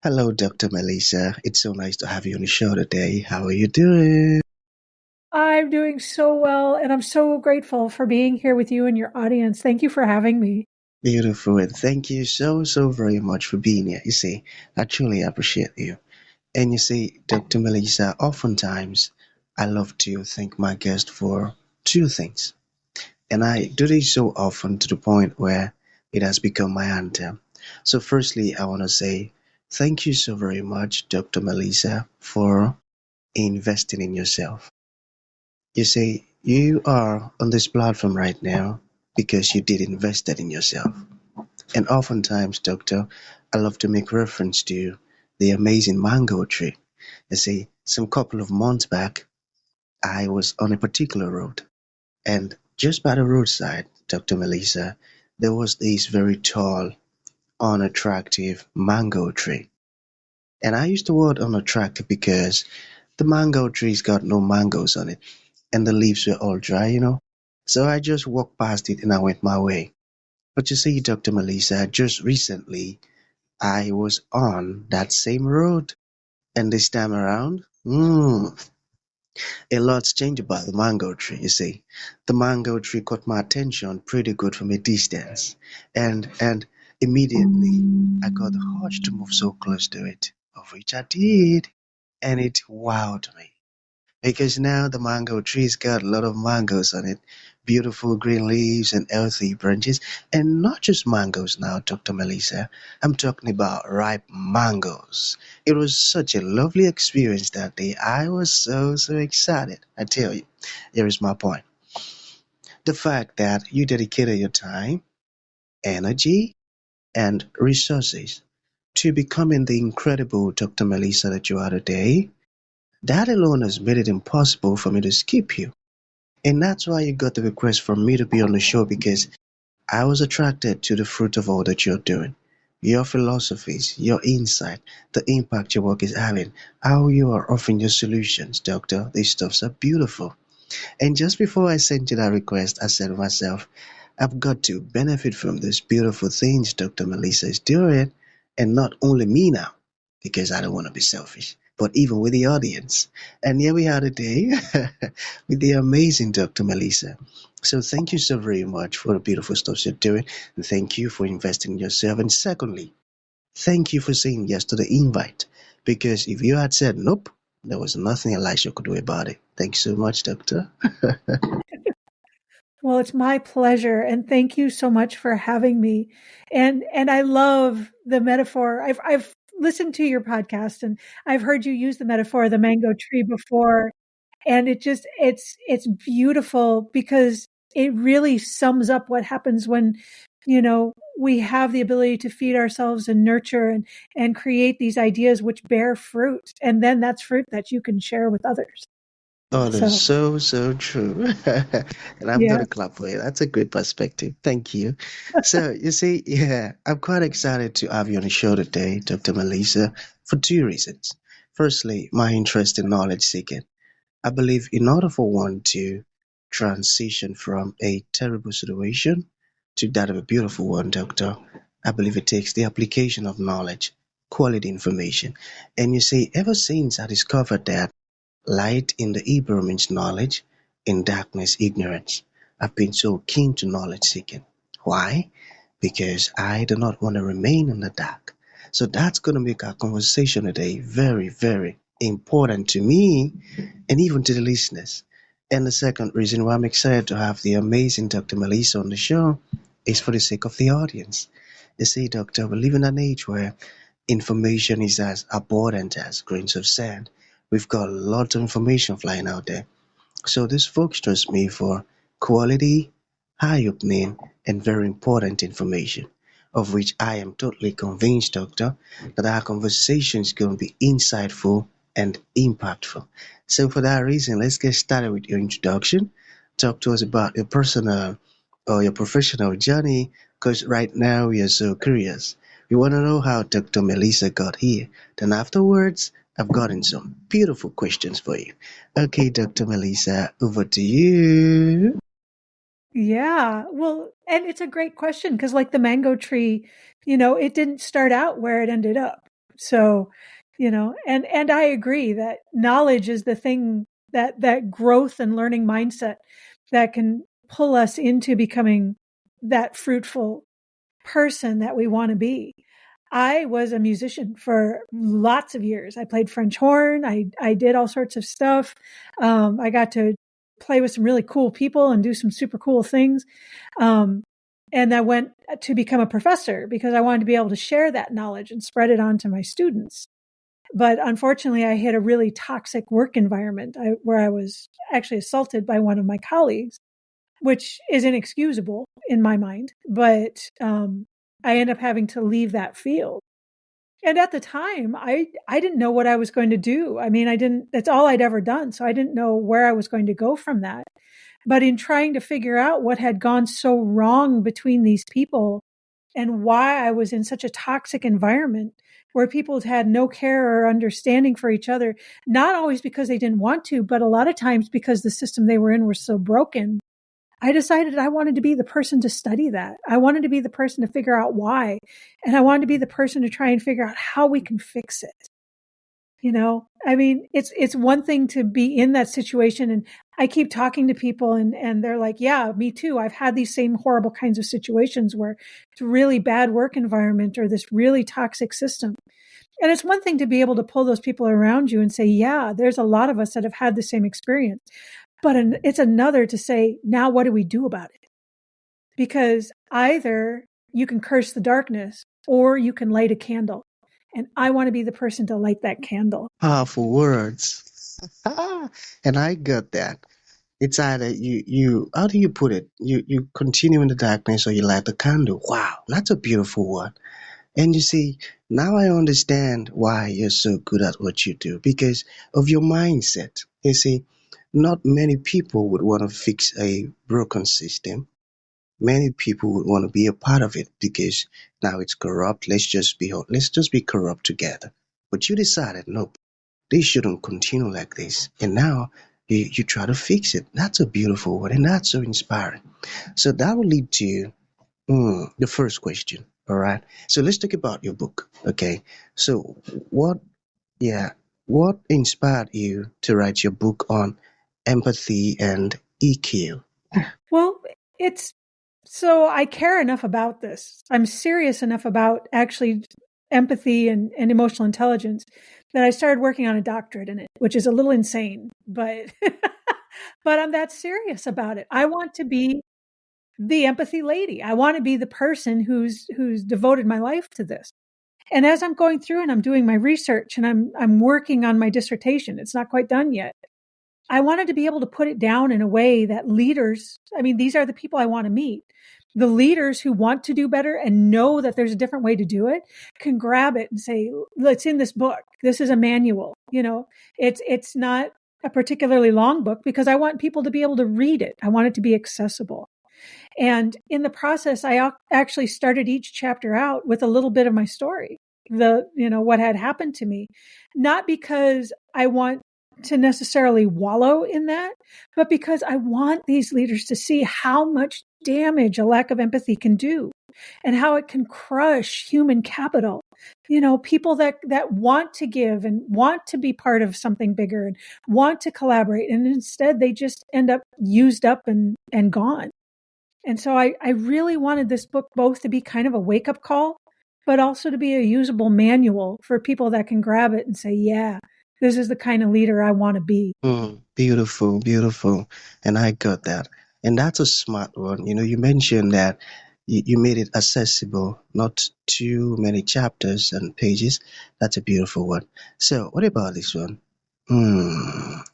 Hello, Dr. Melissa. It's so nice to have you on the show today. How are you doing? I'm doing so well, and I'm so grateful for being here with you and your audience. Thank you for having me. Beautiful, and thank you so very much for being here. You see, I truly appreciate you. And you see, Dr. Melissa, oftentimes I love to thank my guest for two things. And I do this so often to the point where it has become my anthem. So, firstly, I want to say thank you so very much, Dr. Melissa, for investing in yourself. You see, you are on this platform right now because you did invested in yourself. And oftentimes, Doctor, I love to make reference to the amazing mango tree. You see, some couple of months back, I was on a particular road, and just by the roadside, Dr. Melissa, there was this very tall, unattractive mango tree. And I use the word unattractive because the mango tree's got no mangoes on it, and the leaves were all dry. So I just walked past it and I went my way. But you see, Dr. Melissa, just recently I was on that same road, and this time around, a lot's changed about the mango tree, you see. The mango tree caught my attention pretty good from a distance, and immediately I got the urge to move so close to it, of which I did, and it wowed me. Because now the mango tree's got a lot of mangoes on it, beautiful green leaves and healthy branches, and not just mangoes now, Dr. Melissa. I'm talking about ripe mangoes. It was such a lovely experience that day. I was so excited. I tell you, here is my point. The fact that you dedicated your time, energy, and resources to becoming the incredible Dr. Melissa that you are today, that alone has made it impossible for me to skip you. And that's why you got the request from me to be on the show because I was attracted to the fruit of all that you're doing. Your philosophies, your insight, the impact your work is having, how you are offering your solutions, Doctor. These stuffs are beautiful. And just before I sent you that request, I said to myself, I've got to benefit from these beautiful things Dr. Melissa is doing, and not only me now, because I don't want to be selfish, but even with the audience. And here we are today with the amazing Dr. Melissa. So thank you so very much for the beautiful stuff you're doing, and thank you for investing in yourself. And secondly, thank you for saying yes to the invite, because if you had said nope, there was nothing Elisha could do about it. Thanks so much, Doctor. Well, it's my pleasure, and thank you so much for having me. And I love the metaphor. I've listened to your podcast, and I've heard you use the metaphor of the mango tree before, and it's beautiful because it really sums up what happens when we have the ability to feed ourselves and nurture and create these ideas which bear fruit, and then that's fruit that you can share with others. Oh, that's So so true. And I'm yeah. gonna clap for you. That's a great perspective. Thank you. So, you see, yeah, I'm quite excited to have you on the show today, Dr. Melissa, for two reasons. Firstly, my interest in knowledge seeking. I believe in order for one to transition from a terrible situation to that of a beautiful one, Doctor, I believe it takes the application of knowledge, quality information. And you see, ever since I discovered that light in the Hebrew means knowledge, in darkness, ignorance, I've been so keen to knowledge seeking. Why? Because I do not want to remain in the dark. So that's going to make our conversation today very important to me and even to the listeners. And the second reason why I'm excited to have the amazing Dr. Melissa on the show is for the sake of the audience. You see, Doctor, we live in an age where information is as abundant as grains of sand. We've got a lot of information flying out there. So these folks trust me for quality, eye-opening, and very important information, of which I am totally convinced, Doctor, that our conversation is going to be insightful and impactful. So for that reason, let's get started with your introduction. Talk to us about your personal or your professional journey, because right now we are so curious. We want to know how Dr. Melissa got here. Then afterwards, I've gotten some beautiful questions for you. Okay, Dr. Melissa, over to you. Yeah. Well, and it's a great question because, like the mango tree, it didn't start out where it ended up. So, and I agree that knowledge is the thing that growth and learning mindset that can pull us into becoming that fruitful person that we want to be. I was a musician for lots of years. I played French horn. I did all sorts of stuff. I got to play with some really cool people and do some super cool things. And I went to become a professor because I wanted to be able to share that knowledge and spread it on to my students. But unfortunately, I hit a really toxic work environment where I was actually assaulted by one of my colleagues, which is inexcusable in my mind. But I ended up having to leave that field. And at the time, I didn't know what I was going to do. I mean, that's all I'd ever done. So I didn't know where I was going to go from that. But in trying to figure out what had gone so wrong between these people and why I was in such a toxic environment where people had no care or understanding for each other, not always because they didn't want to, but a lot of times because the system they were in was so broken, I decided I wanted to be the person to study that. I wanted to be the person to figure out why. And I wanted to be the person to try and figure out how we can fix it. I mean, it's one thing to be in that situation. And I keep talking to people and they're like, yeah, me too. I've had these same horrible kinds of situations where it's a really bad work environment or this really toxic system. And it's one thing to be able to pull those people around you and say, yeah, there's a lot of us that have had the same experience. But it's another to say, now what do we do about it? Because either you can curse the darkness or you can light a candle. And I want to be the person to light that candle. Powerful words. And I got that. It's either how do you put it? You continue in the darkness or you light the candle. Wow, that's a beautiful one. And you see, now I understand why you're so good at what you do because of your mindset. You see, not many people would want to fix a broken system. Many people would want to be a part of it because now it's corrupt. Let's just be corrupt together. But you decided, nope, this shouldn't continue like this. And now you try to fix it. That's a beautiful word, and that's so inspiring. So that will lead to the first question. All right. So let's talk about your book. Okay. So what, yeah, what inspired you to write your book on empathy and EQ? Well, so I care enough about this. I'm serious enough about actually empathy and emotional intelligence that I started working on a doctorate in it, which is a little insane, but but I'm that serious about it. I want to be the empathy lady. I want to be the person who's devoted my life to this. And as I'm going through and I'm doing my research and I'm working on my dissertation, it's not quite done yet. I wanted to be able to put it down in a way that leaders, I mean, these are the people I want to meet. The leaders who want to do better and know that there's a different way to do it can grab it and say, it's in this book. This is a manual. It's not a particularly long book because I want people to be able to read it. I want it to be accessible. And in the process, I actually started each chapter out with a little bit of my story, what had happened to me, not because I want to necessarily wallow in that, but because I want these leaders to see how much damage a lack of empathy can do and how it can crush human capital. People that want to give and want to be part of something bigger and want to collaborate. And instead they just end up used up and gone. And so I really wanted this book both to be kind of a wake-up call, but also to be a usable manual for people that can grab it and say, yeah, this is the kind of leader I want to be. Beautiful, beautiful. And I got that. And that's a smart one. You mentioned that you made it accessible, not too many chapters and pages. That's a beautiful one. So, what about this one?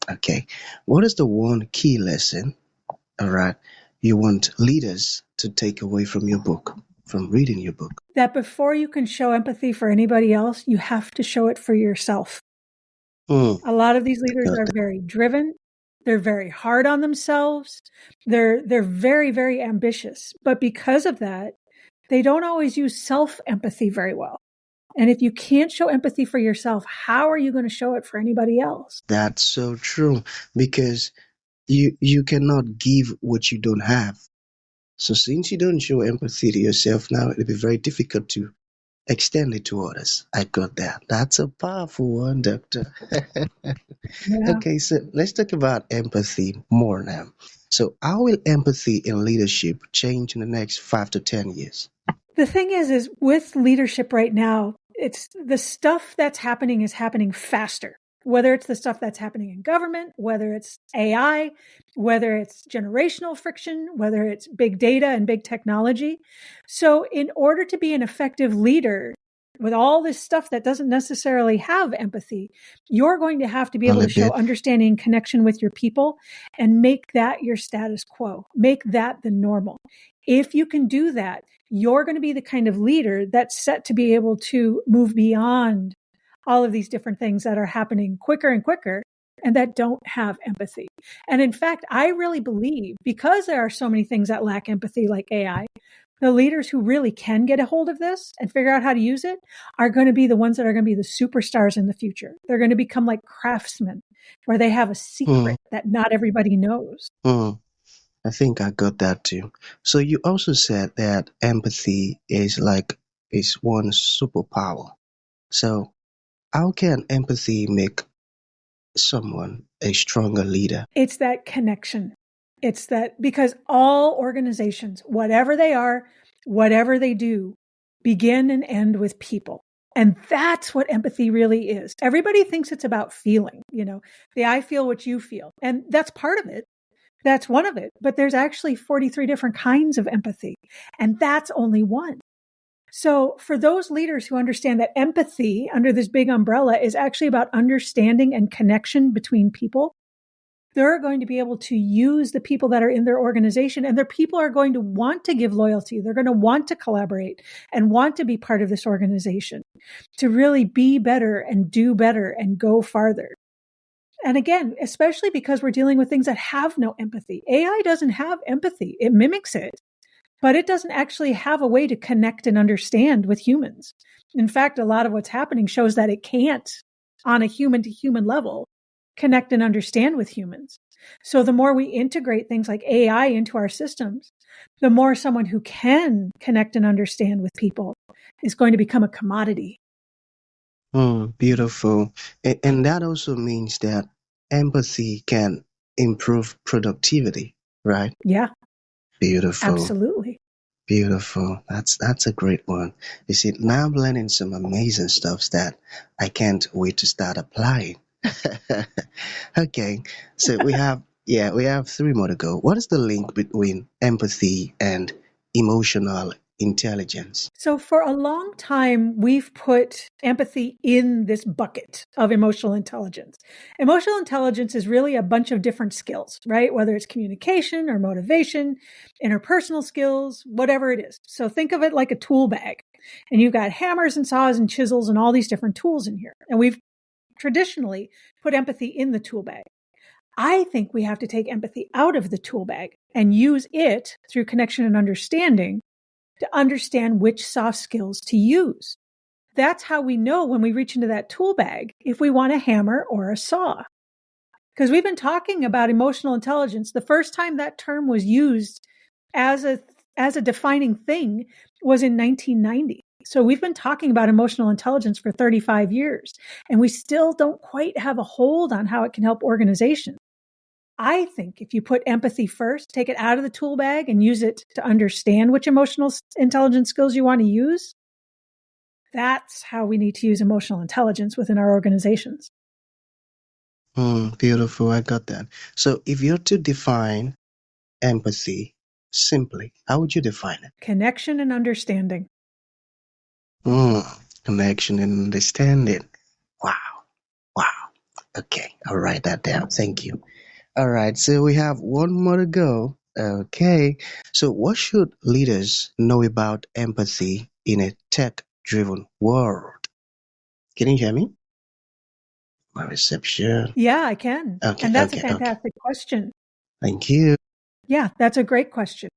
Okay. What is the one key lesson, all right, you want leaders to take away from your book, from reading your book? That before you can show empathy for anybody else, you have to show it for yourself. A lot of these leaders are very driven. They're very hard on themselves. They're very, very ambitious. But because of that, they don't always use self-empathy very well. And if you can't show empathy for yourself, how are you going to show it for anybody else? That's so true because you cannot give what you don't have. So since you don't show empathy to yourself now, it'll be very difficult to extend it to others. I got that. That's a powerful one, Doctor. Yeah. Okay, so let's talk about empathy more now. So, how will empathy in leadership change in the next 5 to 10 years? The thing is with leadership right now, it's the stuff that's happening is happening faster. Whether it's the stuff that's happening in government, whether it's AI, whether it's generational friction, whether it's big data and big technology. So in order to be an effective leader with all this stuff that doesn't necessarily have empathy, you're going to have to be able Only a to show bit. understanding and connection with your people and make that your status quo, make that the normal. If you can do that, you're going to be the kind of leader that's set to be able to move beyond all of these different things that are happening quicker and quicker and that don't have empathy. And in fact, I really believe because there are so many things that lack empathy, like AI, the leaders who really can get a hold of this and figure out how to use it are going to be the ones that are going to be the superstars in the future. They're going to become like craftsmen where they have a Hmm, secret that not everybody knows. hmm. I think I got that too. So you also said that empathy is one superpower. So how can empathy make someone a stronger leader? It's that connection. It's that because all organizations, whatever they are, whatever they do, begin and end with people. And that's what empathy really is. Everybody thinks it's about feeling, the I feel what you feel. And that's part of it. That's one of it. But there's actually 43 different kinds of empathy. And that's only one. So for those leaders who understand that empathy under this big umbrella is actually about understanding and connection between people, they're going to be able to use the people that are in their organization, and their people are going to want to give loyalty. They're going to want to collaborate and want to be part of this organization to really be better and do better and go farther. And again, especially because we're dealing with things that have no empathy. AI doesn't have empathy. It mimics it, but it doesn't actually have a way to connect and understand with humans. In fact, a lot of what's happening shows that it can't, on a human to human level, connect and understand with humans. So the more we integrate things like AI into our systems, the more someone who can connect and understand with people is going to become a commodity. Beautiful. And that also means that empathy can improve productivity, right? Yeah, Beautiful. absolutely. Beautiful. That's a great one. You see, now I'm learning some amazing stuff that I can't wait to start applying. Okay, so we have three more to go. What is the link between empathy and emotional intelligence? So for a long time, we've put empathy in this bucket of emotional intelligence. Emotional intelligence is really a bunch of different skills, right? Whether it's communication or motivation, interpersonal skills, whatever it is. So think of it like a tool bag, and you've got hammers and saws and chisels and all these different tools in here. And we've traditionally put empathy in the tool bag. I think we have to take empathy out of the tool bag and use it through connection and understanding to understand which soft skills to use. That's how we know when we reach into that tool bag if we want a hammer or a saw. Because we've been talking about emotional intelligence. The first time that term was used as a defining thing was in 1990. So we've been talking about emotional intelligence for 35 years, and we still don't quite have a hold on how it can help organizations. I think if you put empathy first, take it out of the tool bag and use it to understand which emotional intelligence skills you want to use, that's how we need to use emotional intelligence within our organizations. Beautiful. I got that. So if you're to define empathy simply, how would you define it? Connection and understanding. Mm, connection and understanding. Wow. Wow. Okay, I'll write that down. Thank you. All right, so we have one more to go. Okay, so what should leaders know about empathy in a tech-driven world? Can you hear me? My reception. Yeah, I can. Okay, And that's a okay, okay. fantastic question. Thank you. Yeah, that's a great question.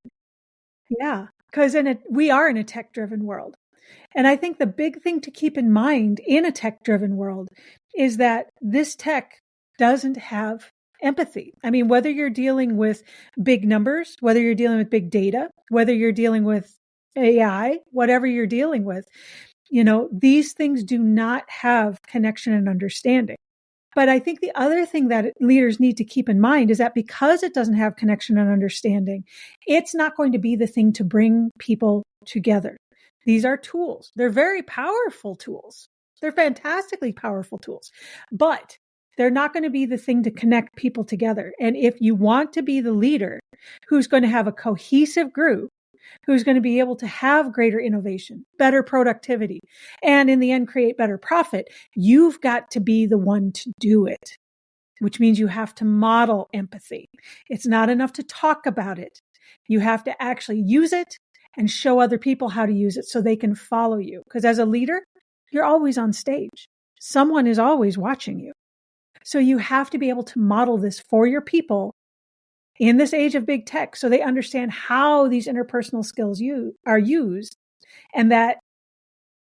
Yeah, because we are in a tech-driven world. And I think the big thing to keep in mind in a tech-driven world is that this tech doesn't have empathy. I mean, whether you're dealing with big numbers, whether you're dealing with big data, whether you're dealing with AI, whatever you're dealing with, These things do not have connection and understanding. But I think the other thing that leaders need to keep in mind is that because it doesn't have connection and understanding, it's not going to be the thing to bring people together. These are tools. They're very powerful tools. They're fantastically powerful tools, but they're not going to be the thing to connect people together. And if you want to be the leader who's going to have a cohesive group, who's going to be able to have greater innovation, better productivity, and in the end, create better profit, you've got to be the one to do it, which means you have to model empathy. It's not enough to talk about it. You have to actually use it and show other people how to use it so they can follow you. Because as a leader, you're always on stage. Someone is always watching you. So you have to be able to model this for your people in this age of big tech so they understand how these interpersonal skills are used, and that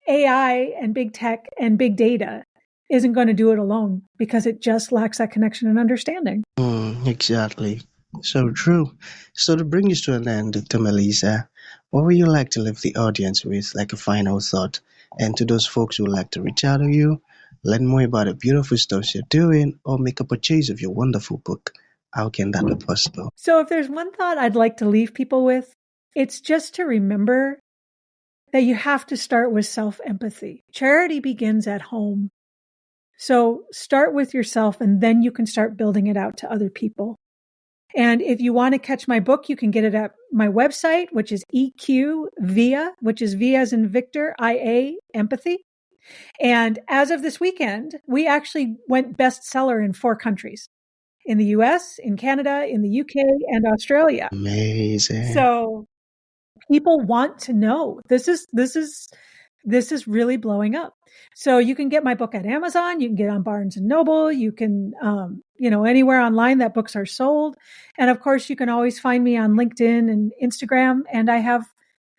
AI and big tech and big data isn't going to do it alone because it just lacks that connection and understanding. Exactly. So true. So to bring this to an end, Dr. Melissa, what would you like to leave the audience with, like a final thought? And to those folks who would like to reach out to you, learn more about the beautiful stuff you're doing, or make a purchase of your wonderful book, how can that be possible? So if there's one thought I'd like to leave people with, it's just to remember that you have to start with self-empathy. Charity begins at home. So start with yourself, and then you can start building it out to other people. And if you want to catch my book, you can get it at my website, which is EQ which is V as in Victor, IA, empathy. And as of this weekend, we actually went bestseller in 4 countries, in the US, in Canada, in the UK, and Australia. Amazing. So people want to know. This is really blowing up. So you can get my book at Amazon. You can get on Barnes and Noble. You can, anywhere online that books are sold. And of course, you can always find me on LinkedIn and Instagram. And I have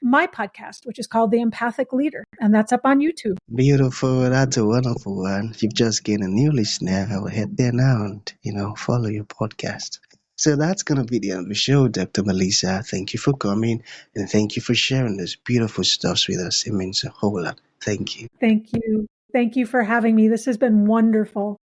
my podcast, which is called The Empathic Leader, and that's up on YouTube. Beautiful. That's a wonderful one. You've just gained a new listener. I will head there now and, follow your podcast. So that's going to be the end of the show, Dr. Melissa. Thank you for coming, and thank you for sharing this beautiful stuff with us. It means a whole lot. Thank you. Thank you. Thank you for having me. This has been wonderful.